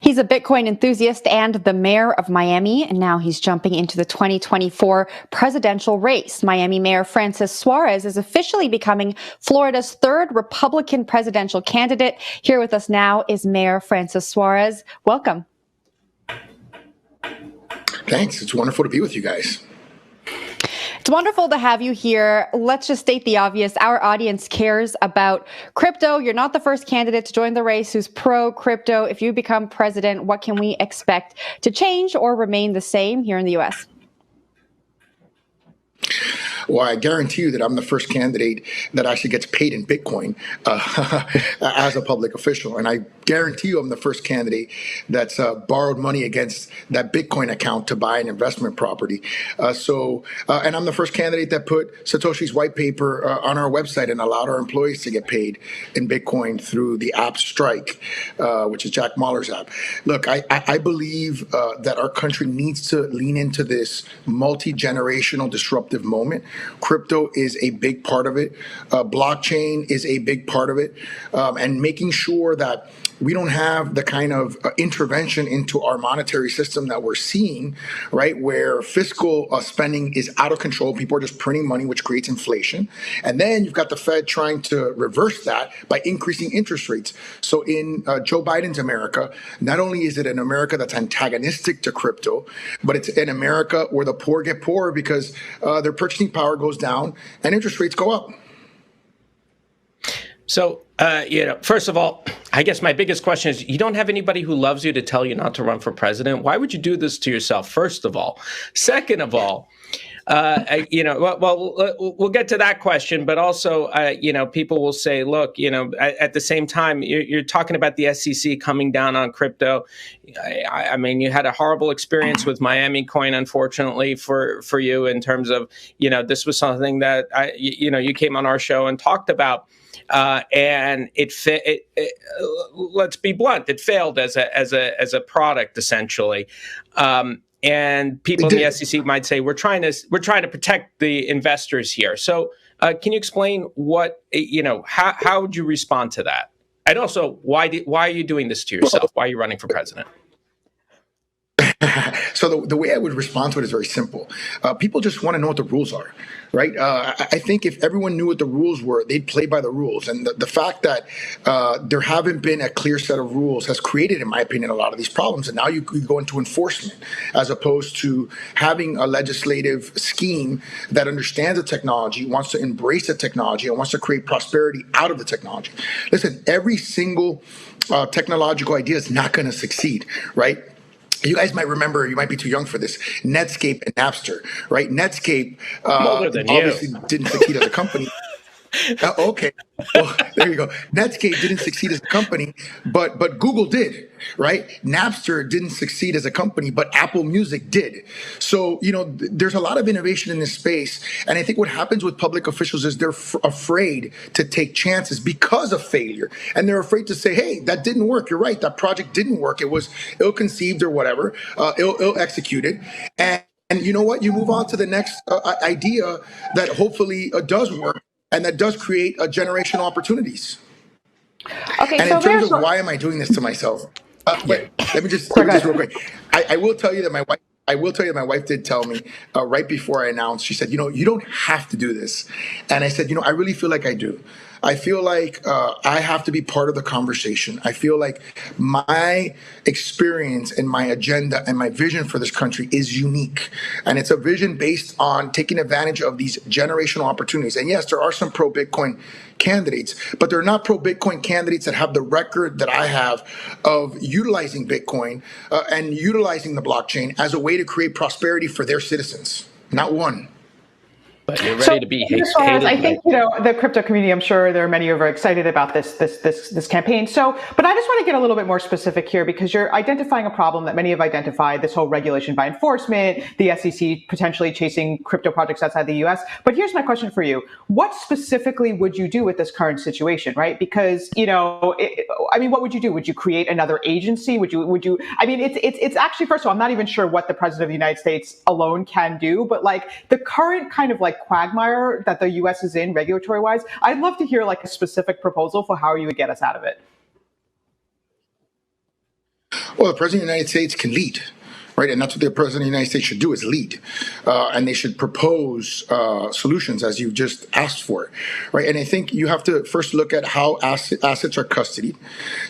He's a Bitcoin enthusiast and the mayor of Miami, and now he's jumping into the 2024 presidential race. Miami Mayor Francis Suarez is officially becoming Florida's third Republican presidential candidate. Here with us now is Mayor Francis Suarez. Welcome. Thanks. It's wonderful to be with you guys. It's wonderful to have you here. Let's just state the obvious. Our audience cares about crypto. You're not the first candidate to join the race who's pro-crypto. If you become president, what can we expect to change or remain the same here in the U.S.? Well, I guarantee you that I'm the first candidate that actually gets paid in Bitcoin as a public official. And I guarantee you I'm the first candidate that's borrowed money against that Bitcoin account to buy an investment property. And I'm the first candidate that put Satoshi's white paper on our website and allowed our employees to get paid in Bitcoin through the app Strike, which is Jack Mallers' app. Look, I believe that our country needs to lean into this multi-generational disruptive moment. Crypto is a big part of it. Blockchain is a big part of it. And making sure that we don't have the kind of intervention into our monetary system that we're seeing, right, where fiscal spending is out of control. People are just printing money, which creates inflation. And then you've got the Fed trying to reverse that by increasing interest rates. So in Joe Biden's America, not only is it an America that's antagonistic to crypto, but it's an America where the poor get poorer because their purchasing power goes down and interest rates go up. So, first of all, I guess my biggest question is you don't have anybody who loves you to tell you not to run for president. Why would you do this to yourself, first of all? Second of all, we'll get to that question, but also, people will say, look, at the same time, you're talking about the SEC coming down on crypto. I mean, you had a horrible experience with Miami Coin, unfortunately, for you in terms of, this was something that, you came on our show and talked about. And let's be blunt, it failed as a product, essentially. And people in the SEC might say we're trying to protect the investors here. So can you explain how would you respond to that? And also, why are you doing this to yourself? Why are you running for president? So the way I would respond to it is very simple. People just want to know what the rules are, right? I think if everyone knew what the rules were, they'd play by the rules. And the fact that there haven't been a clear set of rules has created, in my opinion, a lot of these problems. And now you go into enforcement as opposed to having a legislative scheme that understands the technology, wants to embrace the technology, and wants to create prosperity out of the technology. Listen, every single technological idea is not going to succeed, right? You guys might remember, you might be too young for this, Netscape and Napster, right? Netscape obviously didn't succeed as a company. Okay, well, there you go. Netscape didn't succeed as a company, but Google did, right? Napster didn't succeed as a company, but Apple Music did. So, there's a lot of innovation in this space. And I think what happens with public officials is they're afraid to take chances because of failure. And they're afraid to say, hey, that didn't work. You're right. That project didn't work. It was ill-conceived or whatever, ill-executed. And you know what? You move on to the next idea that hopefully does work. And that does create generational opportunities. Okay, and in terms of why am I doing this to myself? Let me just real quick. I will tell you that my wife did tell me right before I announced. She said, you don't have to do this. And I said, I really feel like I do. I feel like I have to be part of the conversation. I feel like my experience and my agenda and my vision for this country is unique. And it's a vision based on taking advantage of these generational opportunities. And yes, there are some pro-Bitcoin candidates, but they're not pro-Bitcoin candidates that have the record that I have of utilizing Bitcoin and utilizing the blockchain as a way to create prosperity for their citizens. Not one. But you're ready to be hated. I think the crypto community. I'm sure there are many who are very excited about this campaign. So, but I just want to get a little bit more specific here because you're identifying a problem that many have identified: this whole regulation by enforcement, the SEC potentially chasing crypto projects outside the U.S. But here's my question for you: what specifically would you do with this current situation, right? Because what would you do? Would you create another agency? Would you? I mean, it's actually, first of all, I'm not even sure what the president of the United States alone can do, but the current kind of quagmire that the U.S. is in regulatory wise, I'd love to hear a specific proposal for how you would get us out of it. Well, the president of the United States can lead, right? And that's what the president of the United States should do, is lead. And they should propose solutions, as you've just asked for, right? And I think you have to first look at how assets are custodied.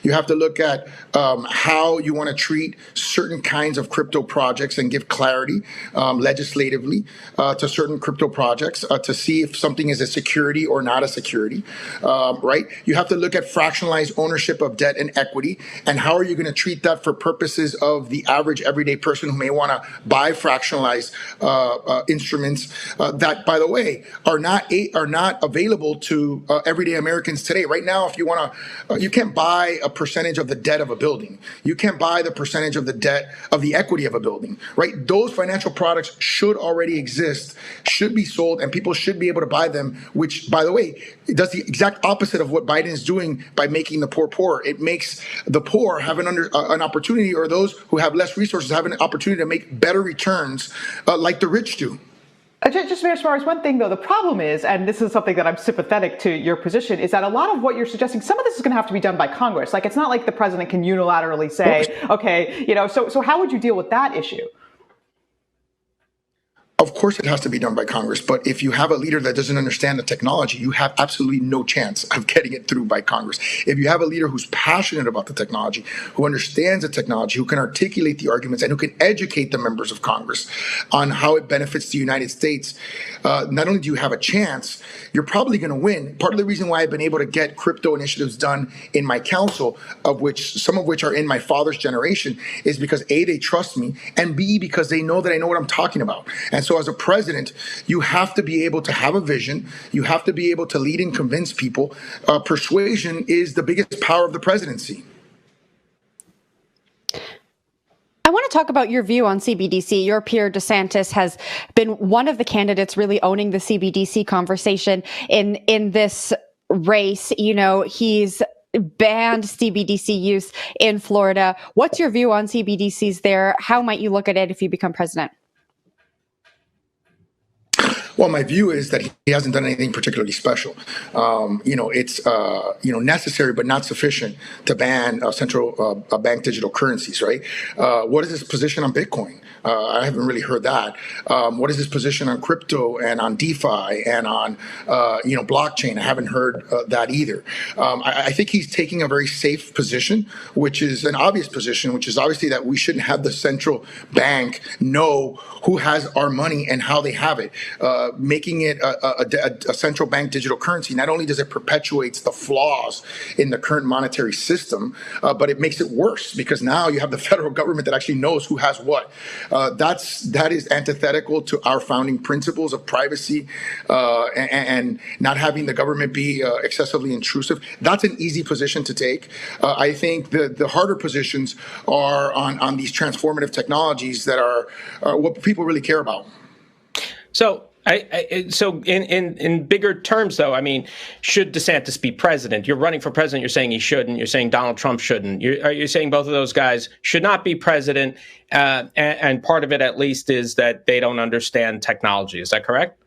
You have to look at how you want to treat certain kinds of crypto projects and give clarity legislatively to certain crypto projects to see if something is a security or not a security, right? You have to look at fractionalized ownership of debt and equity, and how are you going to treat that for purposes of the average everyday person who may want to buy fractionalized instruments that, by the way, are not available to everyday Americans today. Right now, if you want to, you can't buy a percentage of the debt of a building. You can't buy the percentage of the debt of the equity of a building, right? Those financial products should already exist, should be sold, and people should be able to buy them, which, by the way, it does the exact opposite of what Biden is doing by making the poor poorer. It makes the poor have an opportunity, or those who have less resources have an opportunity to make better returns like the rich do. Just Mayor Suarez, one thing though, the problem is, and this is something that I'm sympathetic to your position, is that a lot of what you're suggesting, some of this is going to have to be done by Congress. Like, it's not like the president can unilaterally say, okay, so how would you deal with that issue? Of course, it has to be done by Congress. But if you have a leader that doesn't understand the technology, you have absolutely no chance of getting it through by Congress. If you have a leader who's passionate about the technology, who understands the technology, who can articulate the arguments, and who can educate the members of Congress on how it benefits the United States, not only do you have a chance, you're probably going to win. Part of the reason why I've been able to get crypto initiatives done in my council, some of which are in my father's generation, is because A, they trust me, and B, because they know that I know what I'm talking about. And so as a president, you have to be able to have a vision. You have to be able to lead and convince people. Persuasion is the biggest power of the presidency. I want to talk about your view on CBDC. Your peer DeSantis has been one of the candidates really owning the CBDC conversation in this race. He's banned CBDC use in Florida. What's your view on CBDCs there? How might you look at it if you become president? Well, my view is that he hasn't done anything particularly special. It's necessary but not sufficient to ban central bank digital currencies, right? What is his position on Bitcoin? I haven't really heard that. What is his position on crypto and on DeFi and on blockchain? I haven't heard that either. I think he's taking a very safe position, which is an obvious position, which is obviously that we shouldn't have the central bank know who has our money and how they have it. Making it a central bank digital currency, not only does it perpetuate the flaws in the current monetary system, but it makes it worse, because now you have the federal government that actually knows who has what. That is antithetical to our founding principles of privacy and not having the government be excessively intrusive. That's an easy position to take. I think the harder positions are on these transformative technologies that are what people really care about. So in bigger terms, though, I mean, should DeSantis be president? You're running for president. You're saying he shouldn't. You're saying Donald Trump shouldn't. You're saying both of those guys should not be president. And part of it, at least, is that they don't understand technology. Is that correct?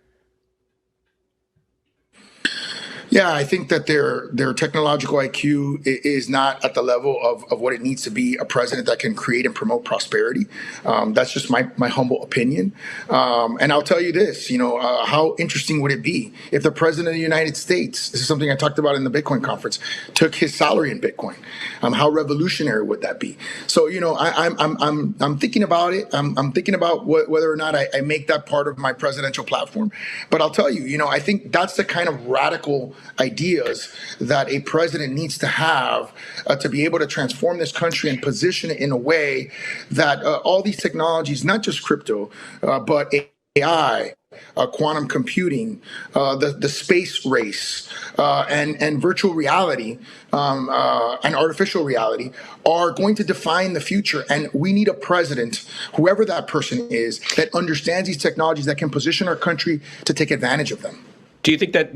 Yeah, I think that their technological IQ is not at the level of what it needs to be a president that can create and promote prosperity. That's just my humble opinion. And I'll tell you this, how interesting would it be if the president of the United States, this is something I talked about in the Bitcoin conference, took his salary in Bitcoin? How revolutionary would that be? So, I'm thinking about it. I'm thinking about whether or not I make that part of my presidential platform. But I'll tell you, I think that's the kind of radical ideas that a president needs to have to be able to transform this country and position it in a way that all these technologies, not just crypto, but AI, quantum computing, the space race, and virtual reality and artificial reality are going to define the future. And we need a president, whoever that person is, that understands these technologies, that can position our country to take advantage of them. Do you think that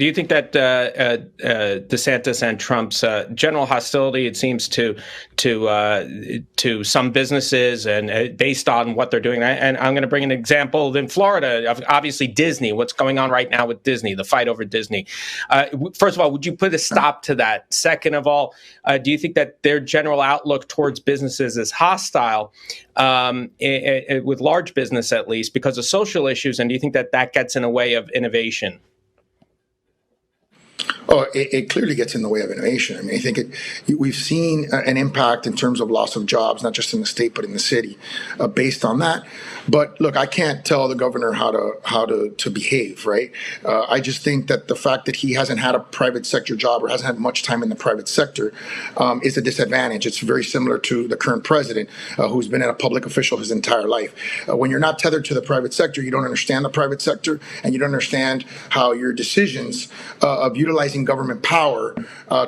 DeSantis and Trump's general hostility, it seems, to some businesses and based on what they're doing? And I'm going to bring an example in Florida of obviously Disney. What's going on right now with Disney? The fight over Disney. First of all, would you put a stop to that? Second of all, do you think that their general outlook towards businesses is hostile, with large business at least, because of social issues? And do you think that that gets in the way of innovation? Oh, it clearly gets in the way of innovation. I mean, I think we've seen an impact in terms of loss of jobs, not just in the state but in the city, based on that. But look, I can't tell the governor how to behave, right? I just think that the fact that he hasn't had a private sector job or hasn't had much time in the private sector is a disadvantage. It's very similar to the current president, who's been a public official his entire life. When you're not tethered to the private sector, you don't understand the private sector, and you don't understand how your decisions of utilizing government power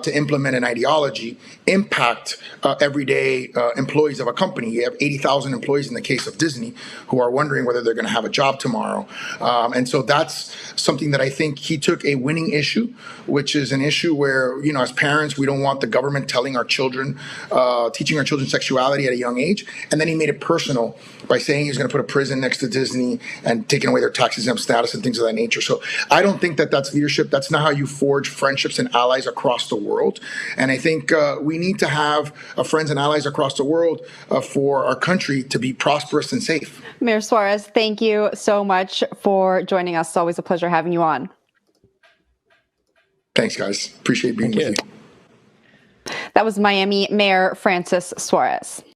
to implement an ideology impact everyday employees of a company. You have 80,000 employees in the case of Disney who are wondering whether they're going to have a job tomorrow. And so that's something that I think he took a winning issue, which is an issue where, you know, as parents, we don't want the government telling our children, teaching our children sexuality at a young age. And then he made it personal by saying he's going to put a prison next to Disney and taking away their tax exempt status and things of that nature. So I don't think that that's leadership. That's not how you forge friendships and allies across the world. And I think we need to have friends and allies across the world for our country to be prosperous and safe. Mayor Suarez, thank you so much for joining us. It's always a pleasure having you on. Thanks, guys. Appreciate being with you. That was Miami Mayor Francis Suarez.